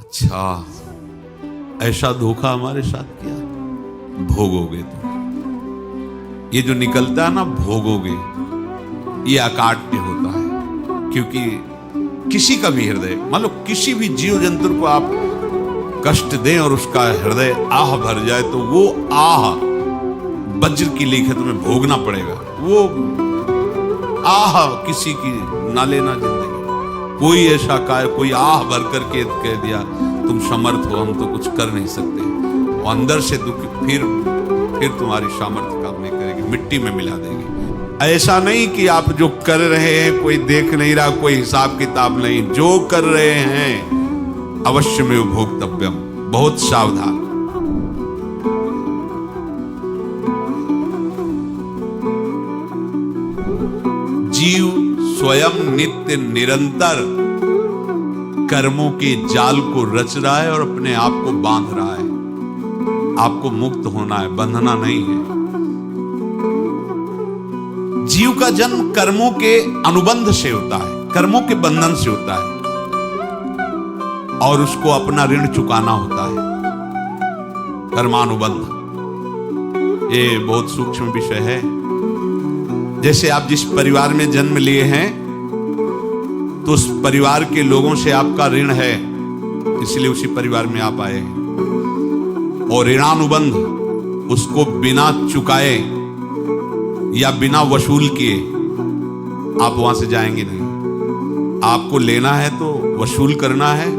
अच्छा, ऐसा धोखा हमारे साथ किया, भोगोगे तुम। ये जो निकलता है ना, भोगोगे, ये अकाट्य होता है। क्योंकि किसी का भी हृदय, मान लो किसी भी जीव जंतु को आप कष्ट दें और उसका हृदय आह भर जाए, तो वो आह वज्र की लेखे तुम्हें भोगना पड़ेगा। वो आह किसी की ना लेना जिंदगी। कोई ऐसा कोई आह भर करके कह दिया तुम समर्थ हो, हम तो कुछ कर नहीं सकते, वो अंदर से दुख फिर तुम्हारी सामर्थ्य काम नहीं करेगी, मिट्टी में मिला देगी। ऐसा नहीं कि आप जो कर रहे हैं कोई देख नहीं रहा, कोई हिसाब किताब नहीं, जो कर रहे हैं अवश्य में भोक्तव्यम, बहुत सावधान। जीव स्वयं नित्य निरंतर कर्मों के जाल को रच रहा है और अपने आप को बांध रहा है। आपको मुक्त होना है, बंधना नहीं है। जीव का जन्म कर्मों के अनुबंध से होता है, कर्मों के बंधन से होता है, और उसको अपना ऋण चुकाना होता है। कर्मानुबंध ये बहुत सूक्ष्म विषय है। जैसे आप जिस परिवार में जन्म लिए हैं, तो उस परिवार के लोगों से आपका ऋण है, इसलिए उसी परिवार में आप आए हैं। और ऋणानुबंध, उसको बिना चुकाए या बिना वसूल किए आप वहां से जाएंगे नहीं। आपको लेना है तो वसूल करना है,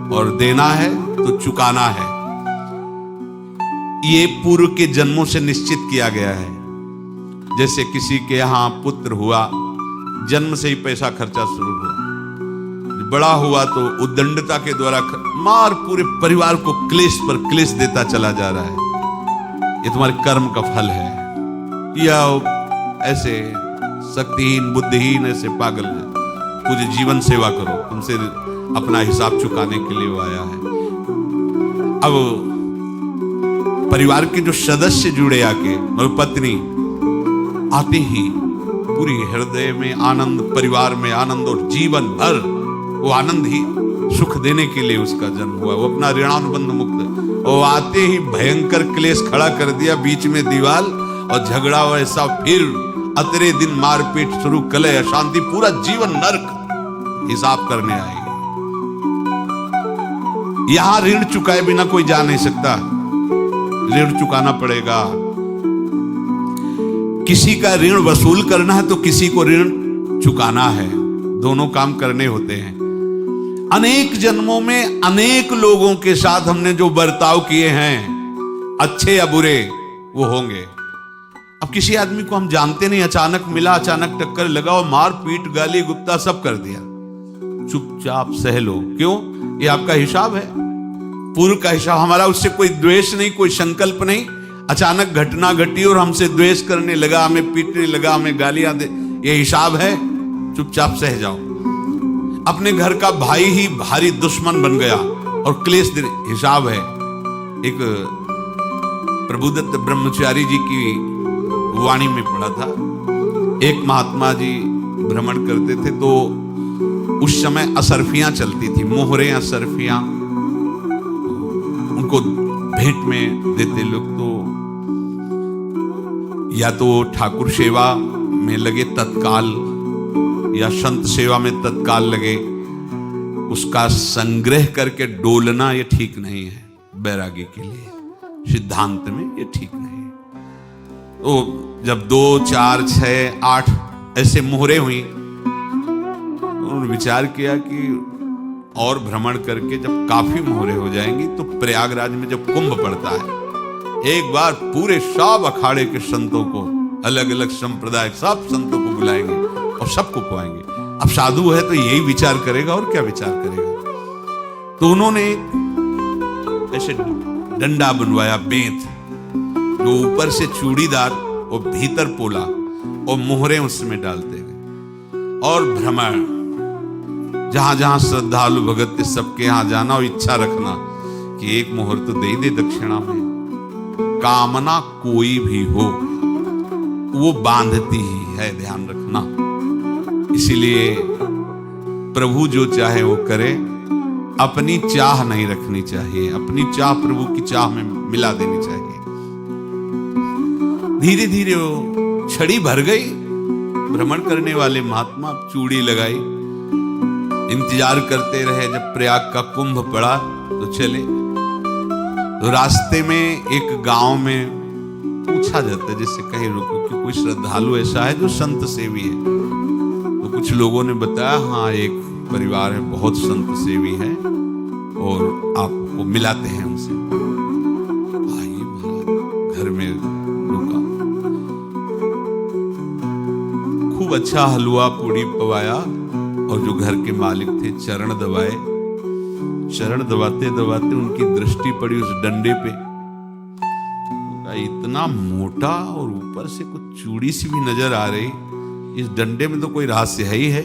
और देना है तो चुकाना है। ये पूर्व के जन्मों से निश्चित किया गया है। जैसे किसी के यहां पुत्र हुआ, जन्म से ही पैसा खर्चा शुरू हुआ, बड़ा हुआ तो उद्दंडता के द्वारा मार पूरे परिवार को क्लेश पर क्लेश देता चला जा रहा है। ये तुम्हारे कर्म का फल है। या ऐसे शक्तिहीन बुद्धिहीन ऐसे पागल है, कुछ जीवन सेवा करो, तुमसे अपना हिसाब चुकाने के लिए वो आया है। अब परिवार के जो सदस्य जुड़े आके, और पत्नी आते ही पूरी हृदय में आनंद, परिवार में आनंद, और जीवन भर वो आनंद ही सुख देने के लिए उसका जन्म हुआ। वो अपना ऋणानुबंध मुक्त, और आते ही भयंकर क्लेश खड़ा कर दिया, बीच में दीवार और झगड़ा वैसा, फिर अतरे दिन मारपीट शुरू, कलह अशांति, पूरा जीवन नरक हिसाब करने आएगी। यहां ऋण चुकाए बिना कोई जा नहीं सकता, ऋण चुकाना पड़ेगा। किसी का ऋण वसूल करना है तो किसी को ऋण चुकाना है, दोनों काम करने होते हैं। अनेक जन्मों में अनेक लोगों के साथ हमने जो बर्ताव किए हैं, अच्छे या बुरे, वो होंगे। अब किसी आदमी को हम जानते नहीं, अचानक मिला, अचानक टक्कर लगा और मार पीट गाली गुप्ता सब कर दिया, चुपचाप सह लो। क्यों? ये आपका हिसाब है, पूर्व का हिसाब। हमारा उससे कोई द्वेष नहीं, कोई संकल्प नहीं। अचानक घटना घटी और हमसे द्वेष करने लगा, हमें पीटने लगा, हमें गालियां दे, ये हिसाब है, चुपचाप सह जाओ। अपने घर का भाई ही भारी दुश्मन बन गया और क्लेश दे, हिसाब है। एक प्रभुदत्त ब्रह्मचारी जी की वाणी में पढ़ा था, एक महात्मा जी भ्रमण करते थे, तो उस समय असरफियां चलती थी, मोहरे असरफियां, उनको भेंट में देते लोग। तो या तो ठाकुर सेवा में लगे तत्काल, या संत सेवा में तत्काल लगे, उसका संग्रह करके डोलना ये ठीक नहीं है। बैरागी के लिए सिद्धांत में ये ठीक नहीं है। तो जब 2, 4, 6, 8 ऐसे मोहरे हुई, उन्होंने विचार किया कि और भ्रमण करके जब काफी मोहरे हो जाएंगी तो प्रयागराज में जब कुंभ पड़ता है, एक बार पूरे सब अखाड़े के संतों को, अलग अलग संप्रदाय सब संतों को बुलाएंगे और सबको खुआएंगे। अब साधु है तो यही विचार करेगा, और क्या विचार करेगा। तो उन्होंने ऐसे डंडा बनवाया, बेंत, जो ऊपर से चूड़ीदार और भीतर पोला, और मोहरे उसमें डालते गए। और भ्रमण, जहां जहां श्रद्धालु भगत थे सबके यहां जाना और इच्छा रखना कि एक मोहर तो दे दे दक्षिणा में। कामना कोई भी हो वो बांधती ही है, ध्यान रखना। इसीलिए प्रभु जो चाहे वो करे, अपनी चाह नहीं रखनी चाहिए, अपनी चाह प्रभु की चाह में मिला देनी चाहिए। धीरे धीरे वो छड़ी भर गई। भ्रमण करने वाले महात्मा चूड़ी लगाई, इंतजार करते रहे जब प्रयाग का कुंभ पड़ा तो चले। तो रास्ते में एक गांव में पूछा जाता है जैसे कहीं रुको कि कोई श्रद्धालु ऐसा है जो संत सेवी है। तो कुछ लोगों ने बताया हाँ एक परिवार है बहुत संत सेवी है और आपको मिलाते हैं उनसे। आइए महाराज घर में रुका, खूब अच्छा हलवा पूड़ी पवाया और जो घर के मालिक थे चरण दबाए। चरण दबाते दबाते उनकी दृष्टि पड़ी उस डंडे पे, इतना मोटा और ऊपर से कुछ चूड़ी सी भी नजर आ रही, इस डंडे में तो कोई रहस्य है ही है।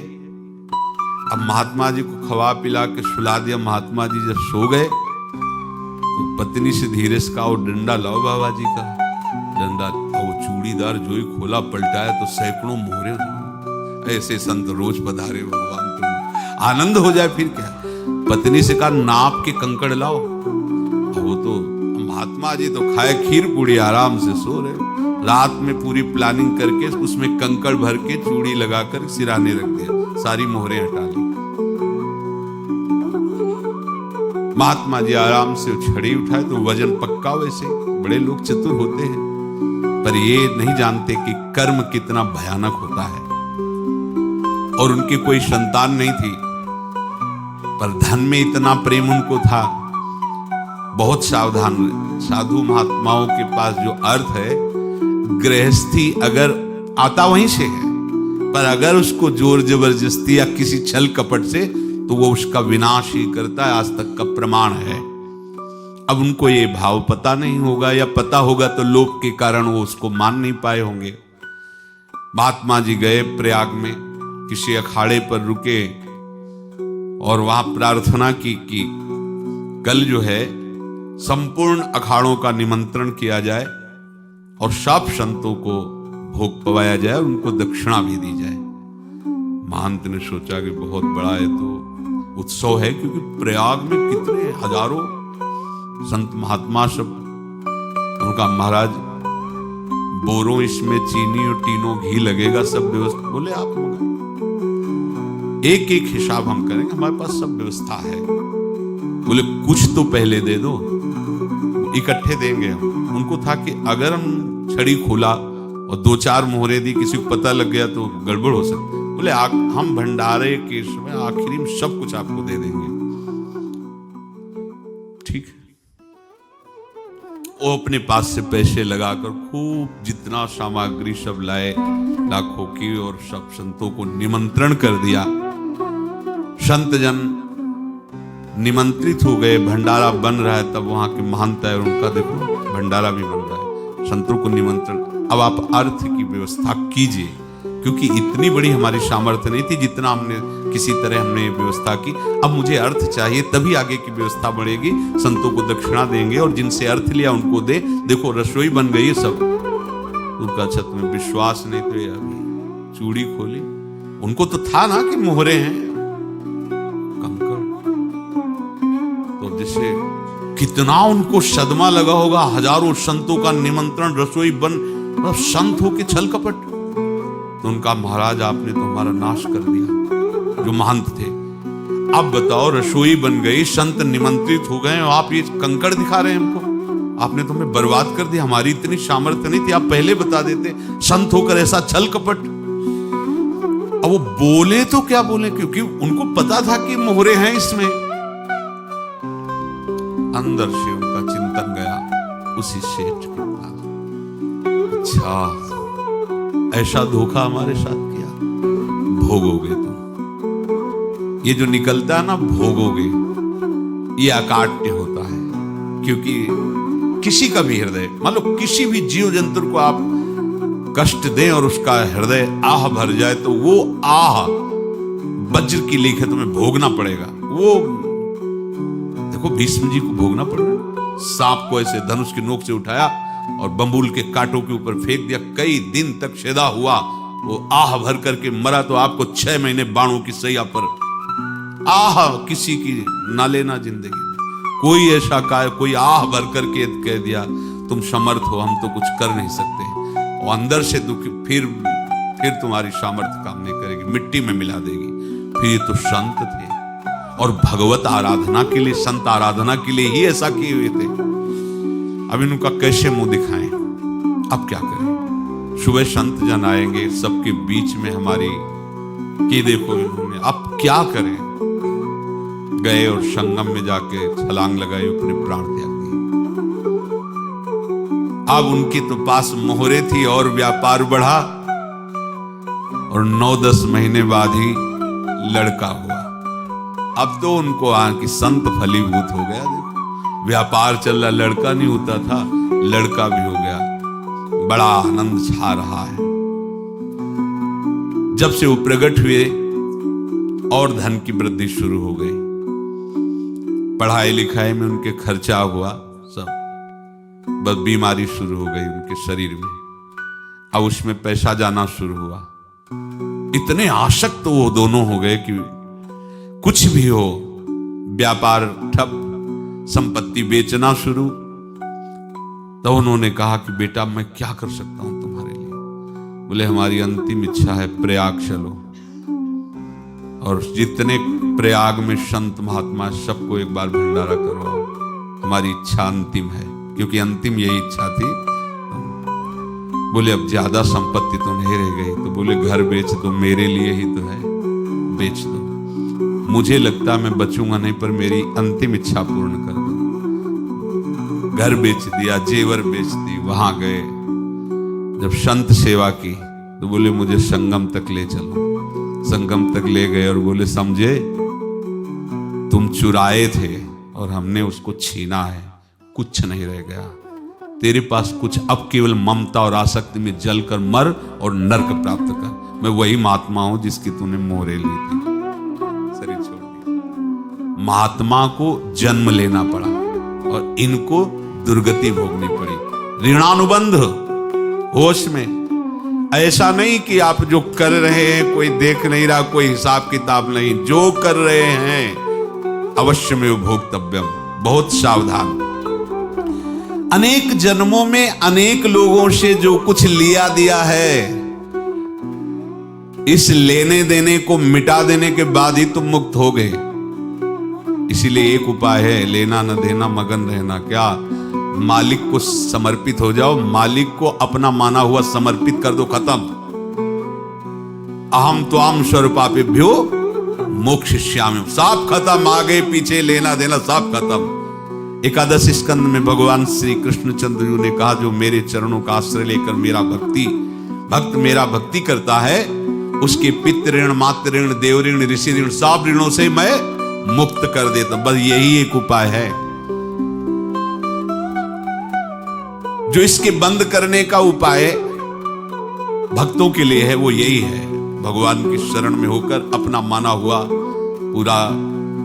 अब महात्मा जी को खवा पिला के सुला दिया। महात्मा जी जब सो गए तो पत्नी से धीरे से कहा वो डंडा लाओ बाबा जी का। डंडा वो चूड़ीदार जो ही खोला पलटाया तो सैकड़ों मोहरे। ऐसे संत रोज पधारे भगवान, तुम आनंद हो जाए फिर क्या। पत्नी से कहा नाप के कंकड़ लाओ। वो तो महात्मा जी तो खाए खीर पूड़ी आराम से सो रहे। रात में पूरी प्लानिंग करके उसमें कंकड़ भर के चूड़ी लगाकर सिराने रख दिया, सारी मोहरें हटा ली। महात्मा जी आराम से छड़ी उठाए तो वजन पक्का। वैसे बड़े लोग चतुर होते हैं पर ये नहीं जानते कि कर्म कितना भयानक होता है। और उनकी कोई संतान नहीं थी पर धन में इतना प्रेम उनको था। बहुत सावधान साधु महात्माओं के पास जो अर्थ है, गृहस्थी अगर आता वहीं से है पर अगर उसको जोर जबरदस्ती या किसी छल कपट से तो वो उसका विनाश ही करता है। आज तक का प्रमाण है। अब उनको ये भाव पता नहीं होगा या पता होगा तो लोभ के कारण वो उसको मान नहीं पाए होंगे। महात्मा जी गए प्रयाग में, किसी अखाड़े पर रुके और वहां प्रार्थना की कि कल जो है संपूर्ण अखाड़ों का निमंत्रण किया जाए और सब संतों को भोग पवाया जाए और उनको दक्षिणा भी दी जाए। महंत ने सोचा कि बहुत बड़ा है तो उत्सव है, क्योंकि प्रयाग में कितने हजारों संत महात्मा सब। उनका महाराज बोरो इसमें चीनी और तीनों घी लगेगा, सब व्यवस्था। बोले आप एक एक हिसाब हम करेंगे, हमारे पास सब व्यवस्था है। बोले कुछ तो पहले दे दो, इकट्ठे देंगे हम। उनको था कि अगर हम छड़ी खोला और दो चार मोहरे दी, किसी को पता लग गया तो गड़बड़ हो सकती। बोले हम भंडारे के समय आखिरी में सब कुछ आपको दे देंगे। ठीक है। वो अपने पास से पैसे लगाकर खूब जितना सामग्री सब लाए लाखों की और सब संतों को निमंत्रण कर दिया। संत जन निमंत्रित हो गए, भंडारा बन रहा है। तब वहां के महंत है उनका देखो भंडारा भी बन रहा है, संतों को निमंत्रण। अब आप अर्थ की व्यवस्था कीजिए, क्योंकि इतनी बड़ी हमारी सामर्थ्य नहीं थी जितना हमने किसी तरह हमने व्यवस्था की। अब मुझे अर्थ चाहिए, तभी आगे की व्यवस्था बढ़ेगी। संतों को दक्षिणा देंगे और जिनसे अर्थ लिया उनको दे। देखो रसोई बन गई है सब। उनका छत में विश्वास नहीं तो ये अभी चूड़ी खोली। उनको तो था ना कि मोहरे हैं कंकड़, तो जैसे कितना उनको सदमा लगा होगा। हजारों संतों का निमंत्रण, रसोई बन, संत हो के छल कपट। तो उनका महाराज आपने तो हमारा नाश कर दिया, जो महंत थे। अब बताओ रसोई बन गई, संत निमंत्रित हो गए और आप ये कंकड़ दिखा रहे हैं हमको। आपने तो हमें बर्बाद कर दिया। हमारी इतनी सामर्थ्य नहीं थी, आप पहले बता देते। संत होकर ऐसा छल कपट। अब वो बोले तो क्या बोले, क्योंकि उनको पता था कि मोहरे हैं इसमें। अंदर से उनका चिंतन गया उसी सेठ के पास। अच्छा ऐसा धोखा हमारे साथ किया, भोगोगे तुम। ये जो निकलता है ना भोगोगे, ये अकाट्य होता है। क्योंकि किसी का भी हृदय, मान लो किसी भी जीव जंतु को आप कष्ट दें और उसका हृदय आह भर जाए तो वो आह वज्र की लीक है, तुम्हें भोगना पड़ेगा। वो देखो भीष्म जी को भोगना पड़ेगा। सांप को ऐसे धनुष की नोक से उठाया और बंबूल के कांटों के ऊपर फेंक दिया। कई दिन तक शेदा हुआ, वो आह भर करके मरा। तो आपको 6 महीने बाणों की सैया पर आह किसी की ना लेना जिंदगी में। कोई ऐसा कोई आह भर करके कह दिया तुम समर्थ हो, हम तो कुछ कर नहीं सकते, और अंदर से दुखी, फिर तुम्हारी सामर्थ्य काम नहीं करेगी, मिट्टी में मिला देगी। फिर ये तो संत थे और भगवत आराधना के लिए, संत आराधना के लिए ही ऐसा किए हुए थे। अब इनका कैसे मुंह दिखाएं? अब क्या करें? सुबह संत जन आएंगे, सबके बीच में हमारी कि देखो इन्होंने, अब क्या करें? गए और संगम में जाके छलांग लगाई, अपने प्राण त्याग दिए। अब उनकी तो पास मोहरे थी और व्यापार बढ़ा, और 9-10 महीने बाद ही लड़का हुआ। अब तो उनको कि संत फलीभूत हो गया। देखो व्यापार चल रहा, लड़का नहीं होता था, लड़का भी हो गया। बड़ा आनंद छा रहा है। जब से वो प्रकट हुए और धन की वृद्धि शुरू हो गई, पढ़ाई लिखाई में उनके खर्चा हुआ सब, बस बीमारी शुरू हो गई उनके शरीर में। अब उसमें पैसा जाना शुरू हुआ। इतने आसक्त तो वो दोनों हो गए कि कुछ भी हो, व्यापार ठप, संपत्ति बेचना शुरू। तो उन्होंने कहा कि बेटा मैं क्या कर सकता हूं तुम्हारे लिए? बोले हमारी अंतिम इच्छा है प्रयाग चलो, और जितने प्रयाग में संत महात्मा सबको एक बार भंडारा करो, हमारी इच्छा अंतिम है, क्योंकि अंतिम यही इच्छा थी। बोले अब ज्यादा संपत्ति तो नहीं रह गई, तो बोले घर बेच दो, मेरे लिए ही तो है, बेच दो। मुझे लगता मैं बचूंगा नहीं, पर मेरी अंतिम इच्छा पूर्ण कर दो। घर बेच दिया, जेवर बेच दी। वहां गए, जब संत सेवा की तो बोले मुझे संगम तक ले चलो। संगम तक ले गए और बोले समझे तुम चुराए थे और हमने उसको छीना है, कुछ नहीं रह गया तेरे पास कुछ, अब केवल ममता और आसक्ति में जलकर मर और नरक प्राप्त कर। मैं वही महात्मा हूं जिसकी तूने मोहरे ली थी, शरीर छोड़ दी। महात्मा को जन्म लेना पड़ा और इनको दुर्गति भोगनी पड़ी। ऋणानुबंध होश में, ऐसा नहीं कि आप जो कर रहे हैं कोई देख नहीं रहा, कोई हिसाब किताब नहीं, जो कर रहे हैं अवश्य में भोक्तव्यम, बहुत सावधान। अनेक जन्मों में अनेक लोगों से जो कुछ लिया दिया है, इस लेने देने को मिटा देने के बाद ही तुम मुक्त हो गए। इसीलिए एक उपाय है, लेना न देना मगन रहना। क्या? मालिक को समर्पित हो जाओ, मालिक को अपना माना हुआ समर्पित कर दो, खत्म। अहम त्वाम स्वरूपापेभ्यो मोक्षयिष्यामि, सब खत्म। आगे पीछे लेना देना सब खत्म। एकादश स्कंद में भगवान श्री कृष्णचंद्र जी ने कहा, जो मेरे चरणों का आश्रय लेकर भक्त मेरा भक्ति करता है, उसके पितृ ऋण, मातृ ऋण, देव ऋण, ऋषि ऋण, सब ऋणों से मैं मुक्त कर देता हूं। बस यही एक उपाय है जो इसके बंद करने का उपाय भक्तों के लिए है, वो यही है, भगवान की शरण में होकर अपना माना हुआ पूरा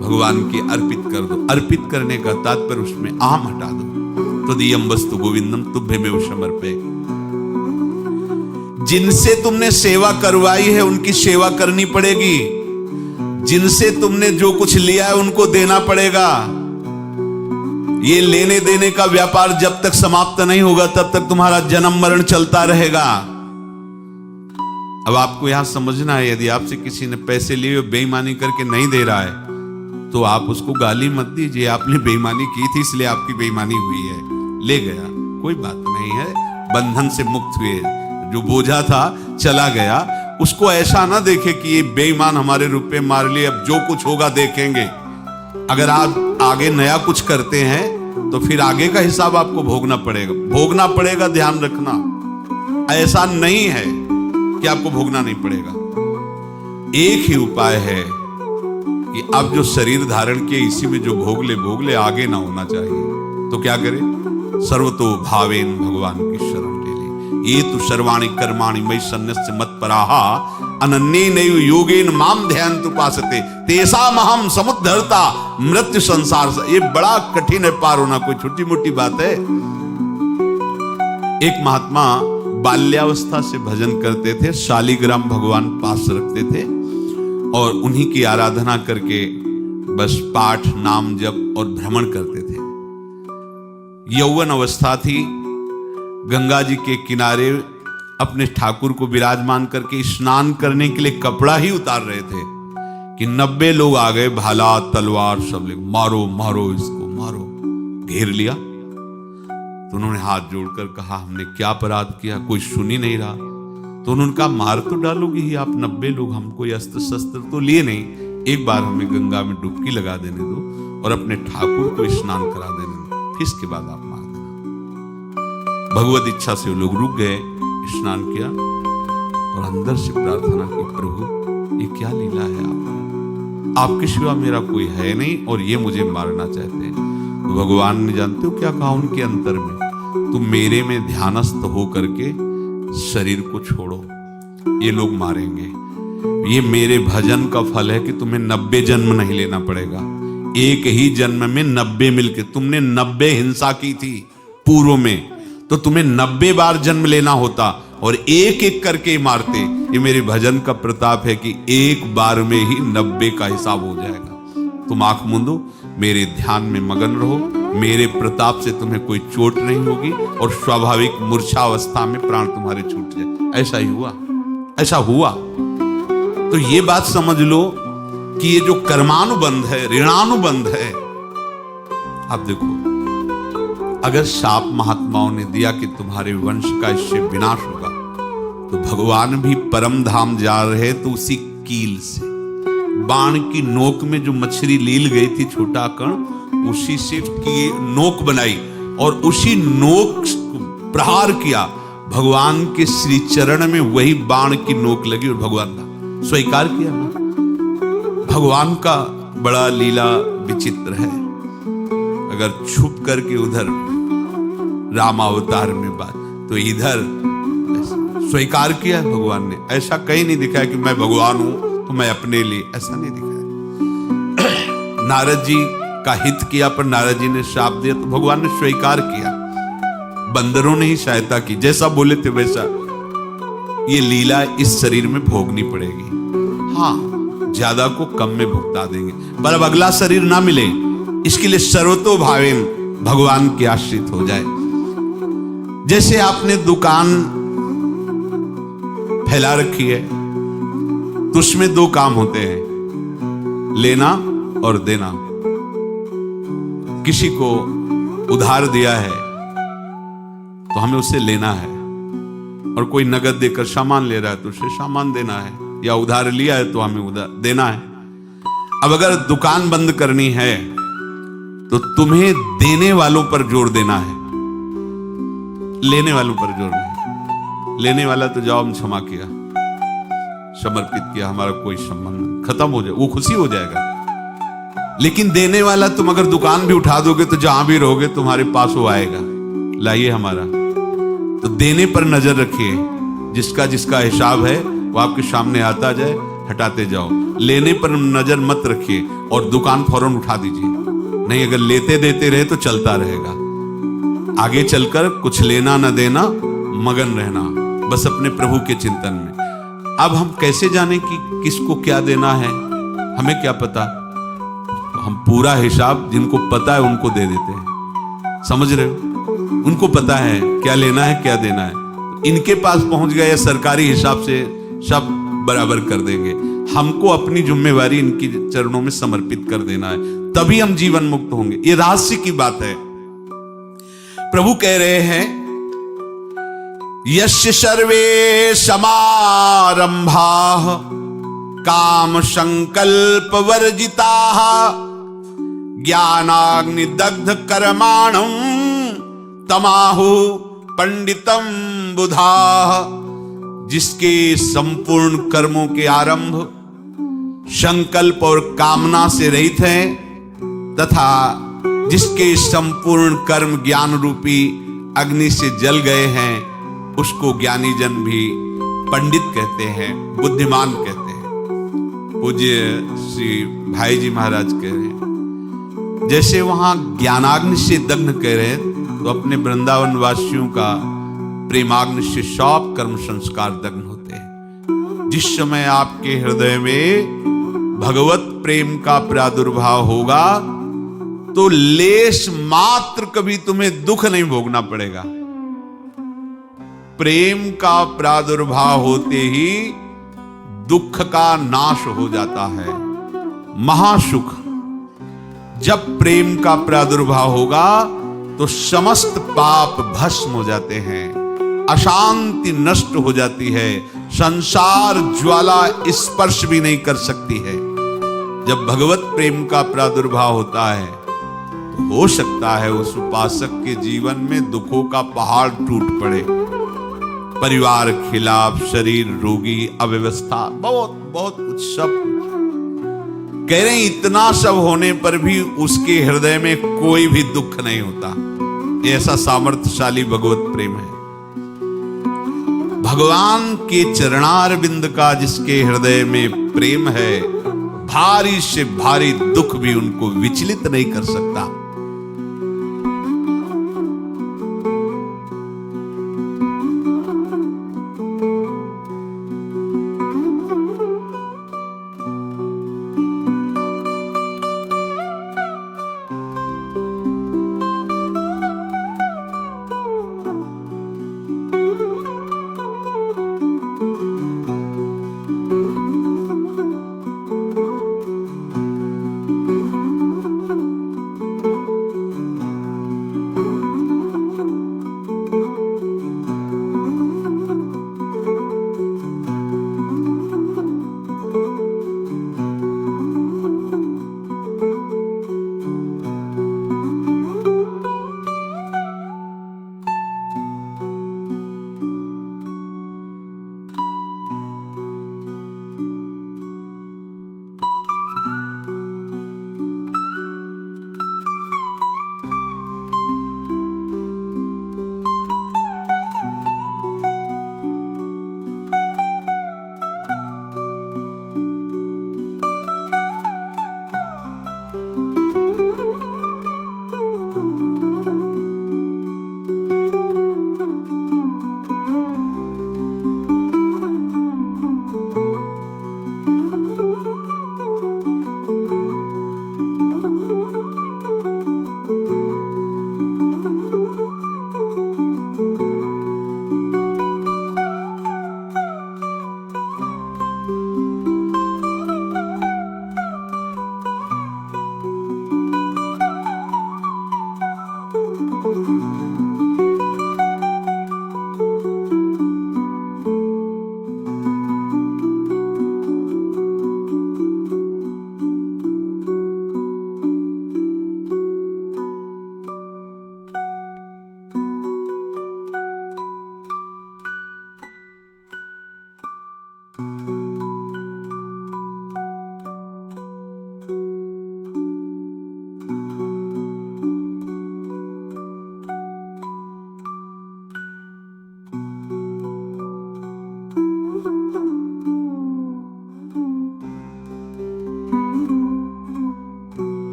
भगवान की अर्पित कर दो। अर्पित करने का तात्पर्य उसमें आम हटा दो। तदीयम वस्तु गोविंदम तुभ्यमेव समर्पये। जिनसे तुमने सेवा करवाई है उनकी सेवा करनी पड़ेगी, जिनसे तुमने जो कुछ लिया है उनको देना पड़ेगा। ये लेने देने का व्यापार जब तक समाप्त नहीं होगा तब तक तुम्हारा जन्म मरण चलता रहेगा। अब आपको यहां समझना है, यदि आपसे किसी ने पैसे लिए बेईमानी करके नहीं दे रहा है तो आप उसको गाली मत दीजिए, आपने बेईमानी की थी इसलिए आपकी बेईमानी हुई है, ले गया, कोई बात नहीं है, बंधन से मुक्त हुए, जो बोझा था चला गया। उसको ऐसा ना देखे कि ये बेईमान हमारे रुपए मार लिए, अब जो कुछ होगा देखेंगे। अगर आप आगे नया कुछ करते हैं तो फिर आगे का हिसाब आपको भोगना पड़ेगा, ध्यान रखना। ऐसा नहीं है कि आपको भोगना नहीं पड़ेगा। एक ही उपाय है कि अब जो शरीर धारण किए इसी में जो भोग ले, आगे ना होना चाहिए। तो क्या करें? सर्वतो भावेन भगवान की शरण ले ले। ये तो सर्वाणि कर्माणि मयि सन्न्यस्य मत्पराः अनन्येनैव योगेन माम ध्यायन्तु उपासते तेषामहं समुद्धर्ता मृत्यु संसार से। ये बड़ा कठिन है पार होना, कोई छोटी मोटी बात है। एक महात्मा बाल्यावस्था से भजन करते थे, शालिग्राम भगवान पास रखते थे और उन्हीं की आराधना करके बस पाठ, नाम, जप और भ्रमण करते थे। यौवन अवस्था थी। गंगा जी के किनारे अपने ठाकुर को विराजमान करके स्नान करने के लिए कपड़ा ही उतार रहे थे कि 90 लोग आ गए, भाला तलवार सब ले, मारो मारो इसको मारो, घेर लिया। तो उन्होंने हाथ जोड़कर कहा, हमने क्या अपराध किया, कोई सुन ही नहीं रहा। तो उन्होंने कहा, मार तो डालोगे ही आप 90 लोग, हम कोई अस्त्र शस्त्र तो लिए नहीं, एक बार हमें गंगा में डुबकी लगा देने दो और अपने ठाकुर को स्नान करा देने दो, फिर इसके बाद आप मार देना। भगवत इच्छा से वो लोग रुक गए, स्नान किया और अंदर से प्रार्थना की, प्रभु ये क्या लीला है, आपके सिवा मेरा कोई है नहीं और ये मुझे मारना चाहते हैं। तो भगवान ने, जानते हो क्या कहा उनके अंतर में, तुम मेरे में ध्यानस्थ हो करके शरीर को छोड़ो, ये लोग मारेंगे। ये मेरे भजन का फल है कि तुम्हें 90 जन्म नहीं लेना पड़ेगा, एक ही जन्म में 90 मिलके, तुमने 90 हिंसा की थी पूर्व में, तो तुम्हें 90 बार जन्म लेना होता और एक एक करके मारते। ये मेरे भजन का प्रताप है कि एक बार में ही 90 का हिसाब हो जाएगा। तुम आंख मूंदो, मेरे ध्यान में मगन रहो, मेरे प्रताप से तुम्हें कोई चोट नहीं होगी और स्वाभाविक मूर्छावस्था में प्राण तुम्हारे छूट जाए। ऐसा ही हुआ, ऐसा हुआ। तो ये बात समझ लो कि ये जो कर्मानुबंध है, ऋणानुबंध है। अब देखो, अगर शाप महात्माओं ने दिया कि तुम्हारे वंश का इससे विनाश होगा, तो भगवान भी परम धाम जा रहे तो उसी कील से, बाण की नोक में जो मछली लील गई थी, छोटा कण, उसी से की नोक बनाई और उसी नोक प्रहार किया। भगवान के श्री चरण में वही बाण की नोक लगी और भगवान का स्वीकार किया। भगवान का बड़ा लीला विचित्र है। अगर छुप करके उधर रामावतार में बात, तो इधर स्वीकार किया है भगवान ने। ऐसा कहीं नहीं दिखाया कि मैं भगवान हूं तो मैं अपने लिए, ऐसा नहीं दिखाया। नारद जी का हित किया पर नारद जी ने श्राप दिया तो भगवान ने स्वीकार किया। बंदरों ने ही सहायता की, जैसा बोले थे वैसा। ये लीला इस शरीर में भोगनी पड़ेगी। हाँ, ज्यादा को कम में भुगता देंगे, पर अब अगला शरीर ना मिले, इसके लिए सर्वतो भावेन भगवान के आश्रित हो जाए। जैसे आपने दुकान फैला रखी है तो उसमें दो काम होते हैं, लेना और देना। किसी को उधार दिया है तो हमें उससे लेना है, और कोई नगद देकर सामान ले रहा है तो उसे सामान देना है, या उधार लिया है तो हमें उधार देना है। अब अगर दुकान बंद करनी है तो तुम्हें देने वालों पर जोर देना है, लेने वालों पर जोर नहीं। लेने वाला तो जाओ, हम क्षमा किया, समर्पित किया, हमारा कोई संबंध नहीं, खत्म हो जाए, वो खुशी हो जाएगा। लेकिन देने वाला, तुम अगर दुकान भी उठा दोगे तो जहां भी रहोगे तुम्हारे पास वो आएगा, लाइए हमारा। तो देने पर नजर रखिए, जिसका जिसका हिसाब है वो आपके सामने आता जाए, हटाते जाओ। लेने पर नजर मत रखिए और दुकान फौरन उठा दीजिए, नहीं अगर लेते देते रहे तो चलता रहेगा। आगे चलकर कुछ लेना न देना, मगन रहना बस अपने प्रभु के चिंतन में। अब हम कैसे जाने कि किसको क्या देना है, हमें क्या पता। हम पूरा हिसाब जिनको पता है उनको दे देते हैं, समझ रहे हो, उनको पता है क्या लेना है क्या देना है। इनके पास पहुंच गए या सरकारी हिसाब से सब बराबर कर देंगे। हमको अपनी जिम्मेवारी इनकी चरणों में समर्पित कर देना है, तभी हम जीवन मुक्त होंगे। ये रहस्य की बात है। प्रभु कह रहे हैं, यस्य सर्वे समारंभाः काम संकल्प वर्जिताः ज्ञानाग्नि दग्ध कर्माणं तमाहु पंडितम बुधाः। जिसके संपूर्ण कर्मों के आरंभ संकल्प और कामना से रहित हैं, तथा जिसके संपूर्ण कर्म ज्ञान रूपी अग्नि से जल गए हैं, उसको ज्ञानी जन भी पंडित कहते हैं, बुद्धिमान कहते हैं। पूज्य श्री भाई जी महाराज कह रहे हैं, जैसे वहां ज्ञानाग्नि से दग्ध कह रहे हैं, तो अपने वृंदावन वासियों का प्रेमाग्नि से सब कर्म संस्कार दग्न होते हैं। जिस समय आपके हृदय में भगवत प्रेम का प्रादुर्भाव होगा तो लेश मात्र कभी तुम्हें दुख नहीं भोगना पड़ेगा। प्रेम का प्रादुर्भाव होते ही दुख का नाश हो जाता है, महासुख। जब प्रेम का प्रादुर्भाव होगा तो समस्त पाप भस्म हो जाते हैं, अशांति नष्ट हो जाती है, संसार ज्वाला स्पर्श भी नहीं कर सकती है। जब भगवत प्रेम का प्रादुर्भाव होता है तो हो सकता है उस उपासक के जीवन में दुखों का पहाड़ टूट पड़े, परिवार खिलाफ, शरीर रोगी, अव्यवस्था, बहुत बहुत कुछ सब कह रहे हैं। इतना सब होने पर भी उसके हृदय में कोई भी दुख नहीं होता। ऐसा सामर्थ्यशाली भगवत प्रेम है। भगवान के चरणारविंद का जिसके हृदय में प्रेम है, भारी से भारी दुख भी उनको विचलित नहीं कर सकता।